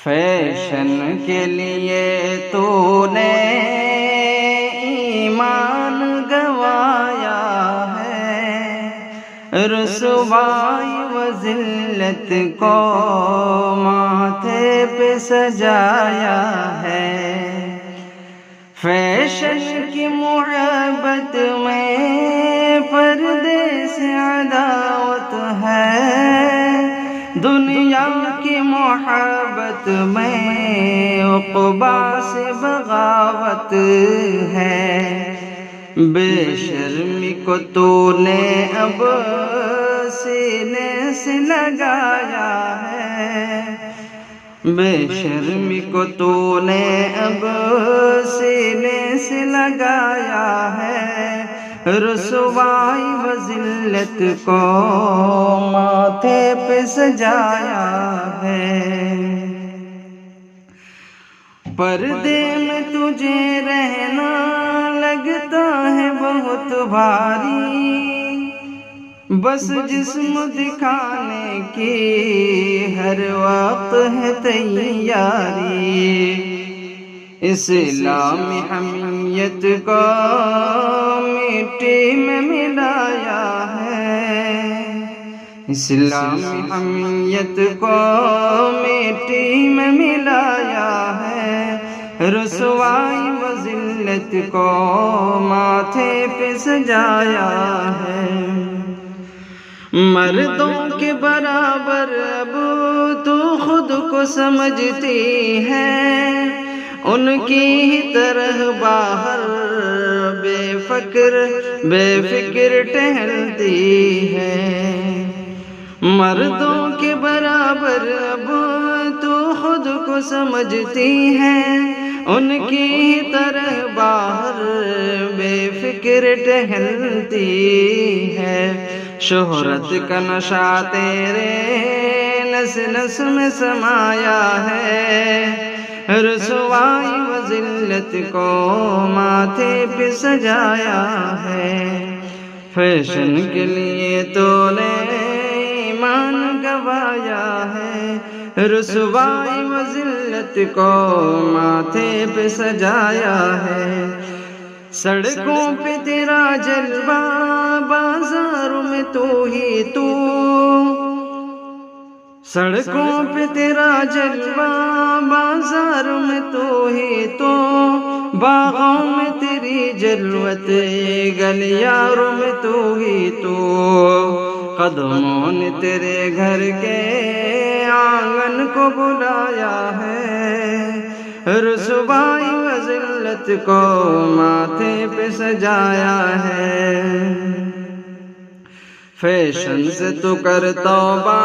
Fashion کے لیے تو نے ایمان گوایا ہے، رسوائی و ذلت کو ماتھے پہ سجایا ہے۔ فیشن کی محبت میں پردے سے عداوت ہے، دنیا کی محبت میں عقبیٰ سے بغاوت ہے۔ بے شرمی کو تو نے اب سینے سے لگایا ہے، بے شرمی کو تو نے اب سینے سے لگایا ہے، رسوائی و ذلت کو ماتھے پہ سجایا ہے۔ پردے میں تجھے رہنا لگتا ہے بہت بھاری، بس جسم دکھانے کی ہر وقت ہے تیاری۔ اسلامی حمیت کو مٹی میں ملایا ہے، اسلامی حمیت کو مٹی میں ملایا ہے، رسوائی و ذلت کو ماتھے پہ سجایا ہے۔ مردوں کے برابر اب تو خود کو سمجھتی ہے، ان کی ہی طرح باہر بے فکر ٹہلتی ہے۔ مردوں کے برابر اب تو خود کو سمجھتی ہے، ان کی ہی طرح باہر بے فکر ٹہلتی ہے۔ شہرت کا نشہ تیرے نس نس میں سمایا ہے، رسوائی و ذلت کو ماتھے پہ سجایا ہے۔ فیشن کے لیے تو نے ایمان گوایا ہے، رسوائی و ذلت کو ماتھے پہ سجایا ہے۔ سڑکوں پہ تیرا جلوہ، بازاروں میں تو ہی تو، سڑکوں پہ تیرا جلوہ، بازاروں میں تو ہی تو، باغوں میں تیری جلوت، گلیاروں میں تو ہی تو، قدموں نے تیرے گھر کے آنگن کو بلایا ہے، رسوائی و ذلت کو ماتھے پہ سجایا ہے۔ فیشن سے تو کر توبہ،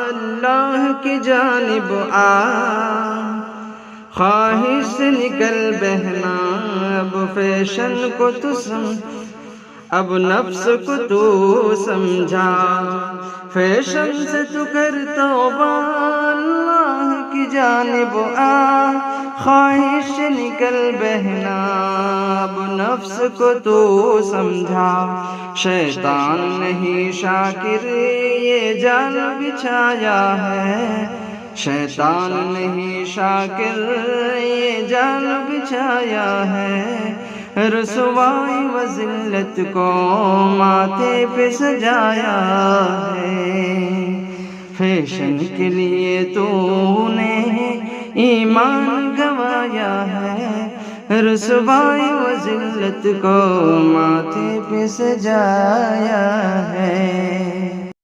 اللہ کی جانب آ، خواہش سے نکل بہنا، اب فیشن کو تو اب نفس کو تو سمجھا۔ فیشن سے تو کر توبہ، اللہ کی جانب آ، خواہش سے نکل بہنا، اب نفس کو تو سمجھا۔ شیطان نہیں شاکر یہ جال بچھایا ہے، شیطان نہیں شاکر یہ جال بچھایا ہے، رسوائی و ذلت کو ماتھے پہ سجایا ہے۔ فیشن کے لیے تو نے ایمان گوایا ہے، رسوائی و ذلت کو ماتھے پہ سجایا ہے۔